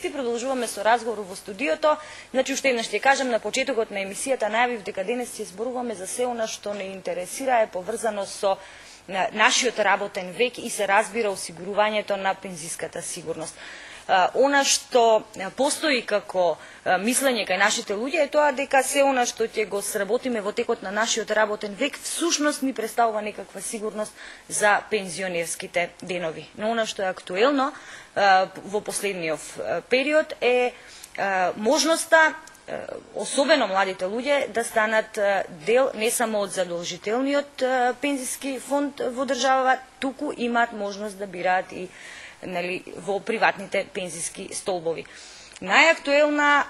Продолжуваме со разговор во студиото. Значи, уште еднаш ќе кажам, на почетокот на емисијата најавив дека денес ќе зборуваме за се она што не интересира, е поврзано со нашиот работен век и се разбира осигурувањето на пензиската сигурност. Она што постои како мислење кај нашите луѓе е тоа дека се она што ќе го сработиме во текот на нашиот работен век всушност ни представува некаква сигурност за пензионерските денови. Но она што е актуелно во последниот период е можноста особено младите луѓе да станат дел не само од задолжителниот пензиски фонд во држава, туку имаат можност да бираат и во приватните пензиски столбови. Најактуелна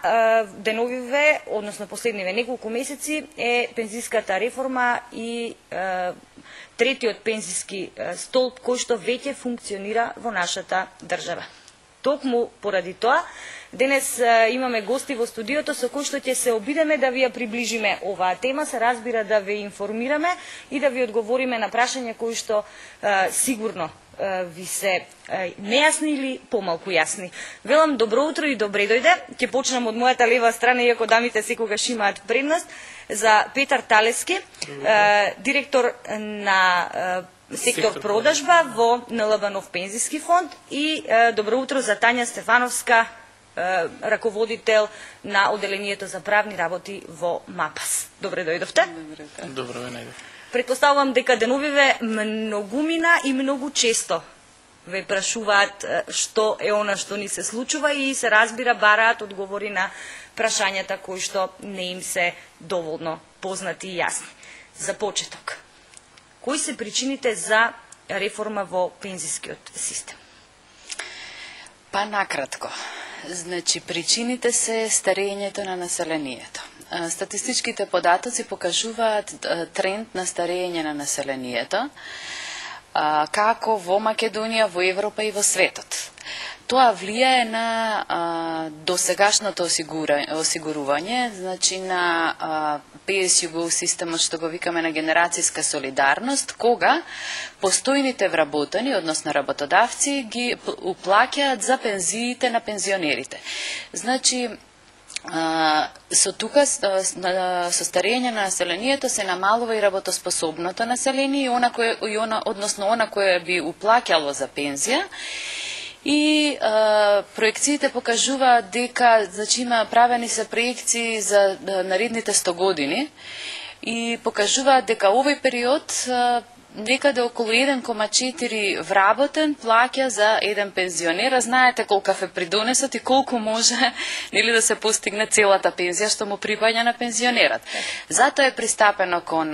деновиве, односно последниве неколку месеци, е пензиската реформа и третиот пензиски столб кој што веќе функционира во нашата држава. Токму поради тоа, денес имаме гости во студиото со кои што ќе се обидеме да ви ја приближиме оваа тема, се разбира да ве информираме и да ви одговориме на прашања кои што сигурно ви се нејасни или помалку јасни. Велам добро утро и добре дојде. Ќе почнам од мојата лева страна, иако дамите секогаш имаат предност, за Петар Талески, директор на сектор продажба во НЛБ Нов пензиски фонд, и добро утро за Тања Стефановска, раководител на Оделението за правни работи во МАПАС. Добре дојдовте. Добро ве најдов. Предпоставувам дека деновиве многумина и многу често ве прашуваат што е она што ни се случува и се разбира бараат одговори на прашањата кои што не им се доволно познати и јасни. За почеток, кои се причините за реформа во пензискиот систем? Па накратко. Значи, причините се старењето на населението. Статистичките податоци покажуваат тренд на старење на населението, како во Македонија, во Европа и во светот. Тоа влијае на досегашното осигурување, значи на PSU системот што го викаме на генерацијска солидарност, кога постојните вработени, односно работодавци, ги уплаќаат за пензиите на пензионерите. Значи, со тука, со старење на населението се намалува и работоспособното население, односно она кое би уплаќало за пензија. И проекциите покажуваат дека, значи, има правени се проекции за наредните 100 години и покажуваат дека овој период некаде околу 1,4 вработен плаќа за еден пензионер. Знаете колкав е придонесот и колку може да се постигне целата пензија што му припаѓа на пензионерот. Затоа е пристапено кон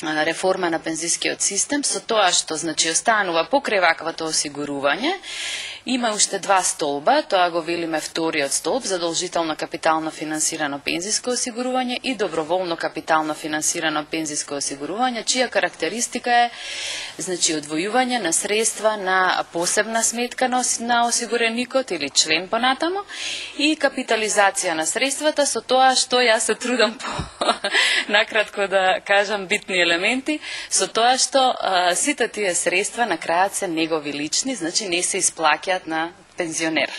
реформа на пензискиот систем, со тоа што, значи, останува покрај ваквото осигурување. Има уште два столба, тоа го велиме вториот столб, задолжително капитално финансирано пензиско осигурување и доброволно капитално финансирано пензиско осигурување, чија карактеристика е, значи, одвојување на средства на посебна сметка на осигуреникот или член понатамо и капитализација на средствата, со тоа што јас се трудам накратко да кажам битни елементи, со тоа што сите тие средства на крајот се негови лични, значи не се исплаќаат на пензионер.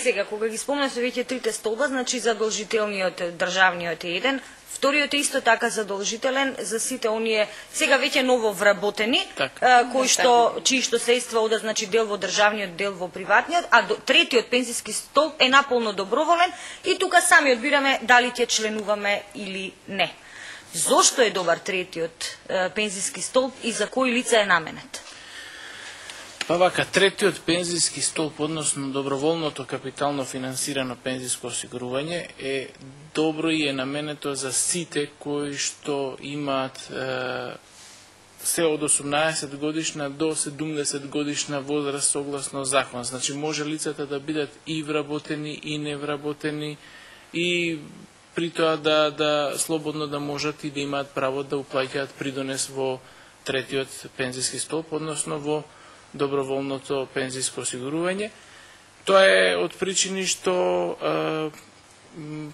Сега, кога ги спомнавте веќе трите столба, значи задолжителниот државниот е еден, вториот е исто така задолжителен за сите оние сега веќе ново вработени, кои што чии што средства одат, значи, дел во државниот, дел во приватниот, а третиот пензиски столб е наполно доброволен и тука сами одбираме дали ќе членуваме или не. Зошто е добар третиот пензиски столб и за кои лица е наменет? Па вака, третиот пензиски столб, односно доброволното капитално финансирано пензиско осигурување, е добро и е наменето за сите кои што имаат се од 18 годишна до 70 годишна возраст согласно закон. Значи, може лицата да бидат и вработени и невработени и при тоа да слободно да можат и да имаат право да уплаќаат придонес во третиот пензиски столб, односно во доброволното пензиско осигурување. Тоа е од причини што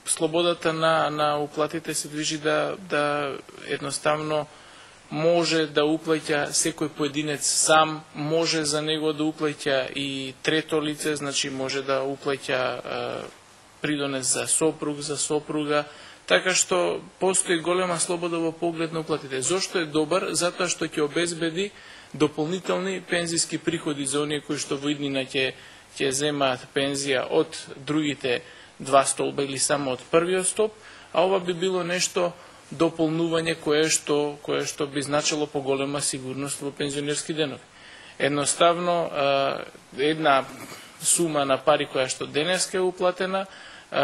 слободата на уплатите се движи да едноставно може да уплаќа секој поединец сам, може за него да уплаќа и трето лице, значи може да уплаќа придонес за сопруг, за сопруга, така што постои голема слобода во поглед на уплатите. Зошто е добар? Затоа што ќе обезбеди дополнителни пензиски приходи за оние кои што во иднина ќе земаат пензија од другите два столба или само од првиот столб, а ова би било нешто дополнување кое што би значило поголема сигурност во пензионерски денови. Едноставно, една сума на пари која што денеска е уплатена,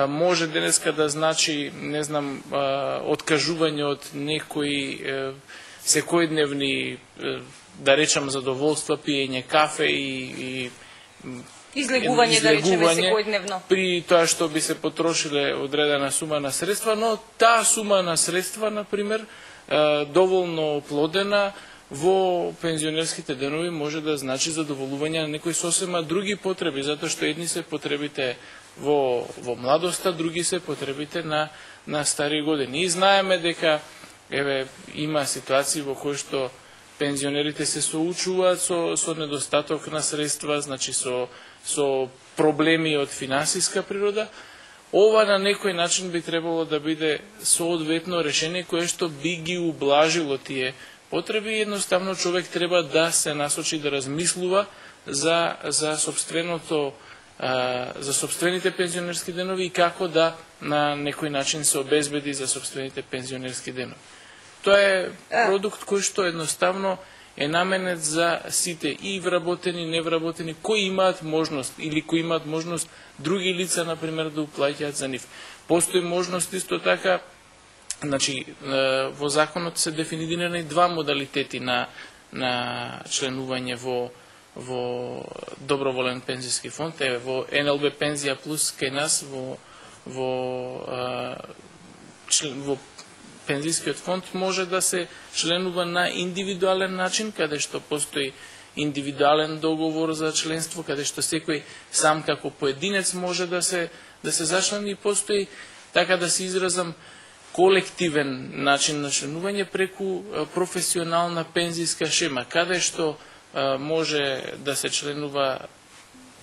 може денеска да значи, не знам, откажување од некои секојдневни, да речам, задоволства, пиење кафе и излегување, да речеме, секојдневно. При тоа што би се потрошиле одредена сума на средства, но таа сума на средства, например, доволно плодена во пензионерските денови може да значи задоволување на некои сосема други потреби, затоа што едни се потребите во младоста, други се потребите на стари години. И знаеме дека има ситуации во кои што пензионерите се соучуваат со недостаток на средства, значи со проблеми од финансиска природа. Ова на некој начин би требало да биде соодветно решение кое што би ги ублажило тие потреби и едноставно човек треба да се насочи да размислува за собствените пензионерски денови и како да на некој начин се обезбеди за собствените пензионерски денови. Тоа е продукт кој што едноставно е наменет за сите и вработени, невработени, кои имаат можност или кои имаат можност други лица, например, да уплаќаат за нив. Постои можност исто така, значи, во законот се дефинирани два модалитети на членување во доброволен пензиски фонд, во НЛБ пензија плюс кај нас во пензискиот фонд може да се членува на индивидуален начин, каде што постои индивидуален договор за членство, каде што секој сам како поединец може да се зачлени и постои, така да се изразам, колективен начин на членување преку професионална пензиска шема, каде што може да се членува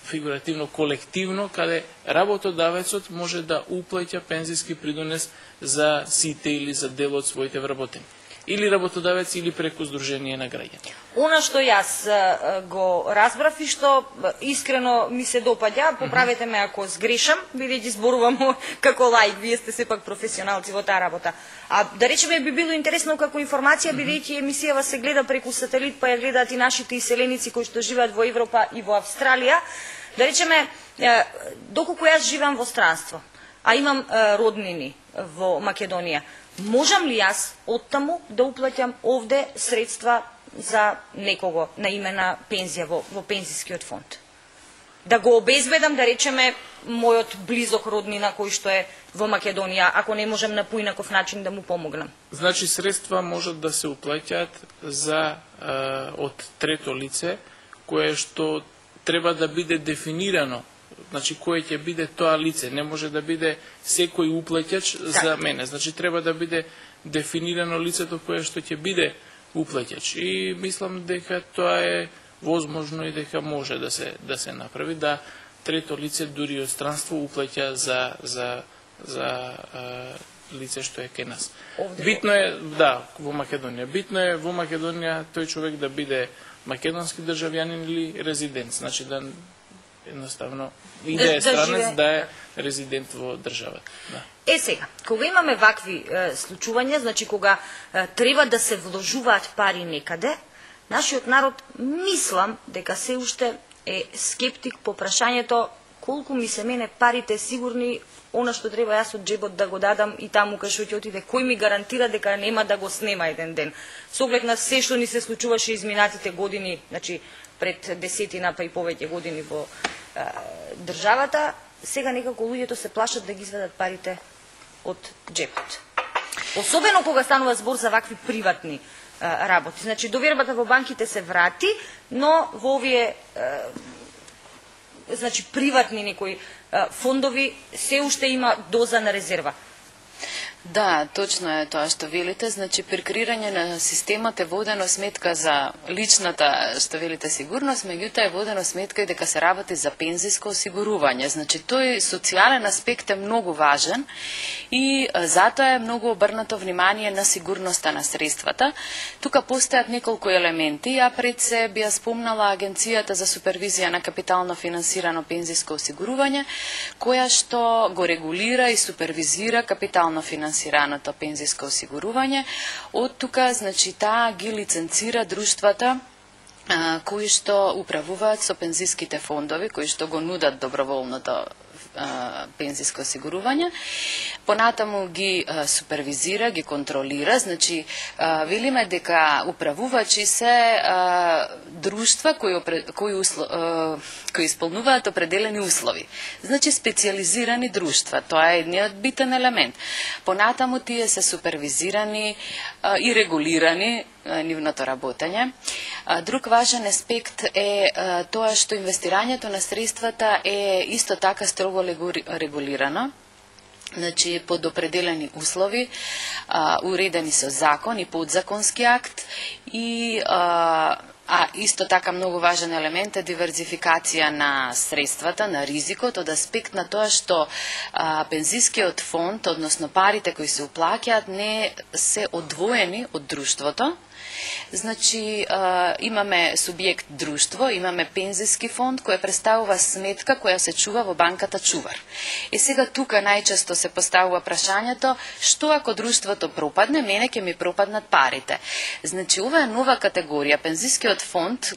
фигуративно колективно, каде работодавецот може да уплаќа пензиски придонес за сите или за дел од своите вработени. Или работодавец, или преку Сдружение на граѓани. Она што јас го разбрав и што искрено ми се допаѓа, поправете ме ако сгрешам, бидејќи зборувам како лаик, вие сте сепак професионалци во таа работа. А да речеме би било интересно како информација, бидејќи емисијава се гледа преку сателит, па ја гледаат и нашите иселеници кои што живеат во Европа и во Австралија. Да речеме, доколку јас живеам во странство, а имам роднини во Македонија, можам ли јас оттаму да уплаќам овде средства за некого на име на пензија во пензискиот фонд? Да го обезбедам, да речеме, мојот близок роднина кој што е во Македонија, ако не можам на поинаков начин да му помогнам? Значи, средства можат да се уплаќаат од трето лице, кое што треба да биде дефинирано, значи кој ќе биде тоа лице, не може да биде секој уплаќач за мене, значи треба да биде дефинирано лицето кое што ќе биде уплаќач. И мислам дека тоа е возможно и дека може да се направи, да трето лице дури од странство уплаќа за лице што е кај нас. Битно е, во Македонија. Битно е во Македонија тој човек да биде македонски државјанин или резидент, значи да едноставно и да е странец, да е резидент во државата. Сега, кога имаме вакви случувања, значи кога треба да се вложуваат пари некаде, нашиот народ мислам дека се уште е скептик по прашањето колку ми се мене парите сигурни, она што треба јас од джебот да го дадам и таму кај што ќе отиде, кој ми гарантира дека нема да го снема еден ден. Со оглед на се што ни се случуваше изминатите години, значи пред десетина па и повеќе години во државата, сега некако луѓето се плашат да ги изведат парите од джебот. Особено кога станува збор за вакви приватни работи. Значи, довербата во банките се врати, но во овие значи приватни некои фондови се уште има доза на резерва. Да, точно е тоа што велите, значи при креирање на системот е водено сметка за личната, што велите, сигурност, меѓутоа е водено сметка и дека се работи за пензиско осигурување. Значи тој социјален аспект е многу важен и затоа е многу обрнато внимание на сигурноста на средствата. Тука постојат неколку елементи. Ја пред се би ја спомнала Агенцијата за супервизија на капитално финансирано пензиско осигурување, која што го регулира и супервизира капитално финансираното пензиско осигурување. Од тука, значи, таа ги лиценцира друштвата кои што управуваат со пензиските фондови, кои што го нудат доброволното пензиско осигурување. Понатаму ги супервизира, ги контролира, значи велиме дека управувачи се друштва кои исполнуваат определени услови. Значи специализирани друштва, тоа е едниот битен елемент. Понатаму тие се супервизирани и регулирани нивното работење. Друг важен аспект е тоа што инвестирањето на средствата е исто така строго регулирано. Значи, под определени услови, уредени со закон и подзаконски акт и исто така многу важен елемент е диверзификација на средствата, на ризикот, од аспект на тоа што пензискиот фонд, односно парите кои се уплаќаат, не се одвоени од друштвото. Значи, имаме субјект друштво, имаме пензиски фонд кој представува сметка која се чува во банката чувар. И сега тука најчесто се поставува прашањето, што ако друштвото пропадне, мене ќе ми пропаднат парите. Значи, ова е нова категорија. Пензискиот фонд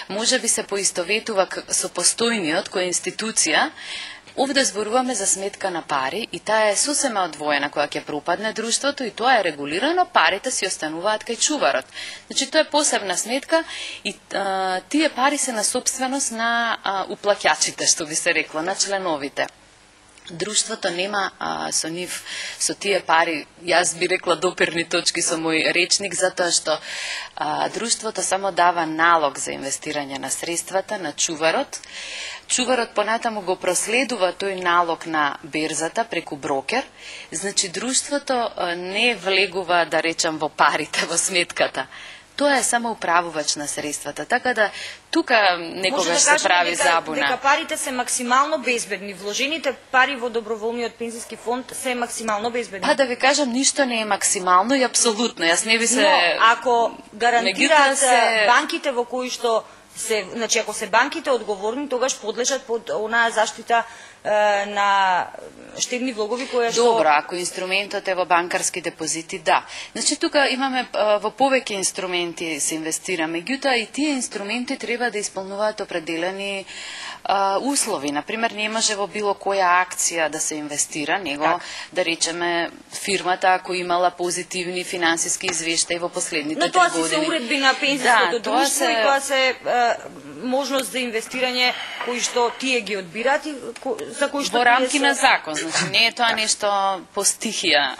може би се поистоветува со постојниот кој е институција. Овде зборуваме за сметка на пари и таа е сосема одвоена која ќе пропадне друштвото и тоа е регулирано, парите си остануваат кај чуварот. Значи тоа е посебна сметка и тие пари се на собственост на уплаќачите, што би се рекло, на членовите. Друштвото нема со тие пари, јас би рекла допирни точки со мој речник, затоа што друштвото само дава налог за инвестирање на средствата на чуварот. Чуварот понатаму го проследува тој налог на берзата преку брокер. Значи друштвото не влегува, да речам, во парите, во сметката. Тоа е само управувач на средствата. Така да тука некогаш се прави забуна. Дека парите се максимално безбедни. Вложените пари во доброволниот пензиски фонд се максимално безбедни. Па да ви кажам, ништо не е максимално и апсолутно. Јас не би се... Но ако гарантираат банките во кои што значи, ако се банките одговорни, тогаш подлежат под онаа заштита на штедни влогови која што... Добро, ако инструментот е во банкарски депозити, да. Значи, тука имаме во повеќе инструменти се инвестира, меѓутоа и тие инструменти треба да исполнуваат определени услови. Например, не може во било која акција да се инвестира, него, да речеме, фирмата ако имала позитивни финансиски извештаи во последните 3 години. Но тоа се уредби на пензиското друштво и тоа се можност за инвестирање кои што тие ги одбираат и за кои што во рамки на закон. Значи, не е тоа нешто по стихија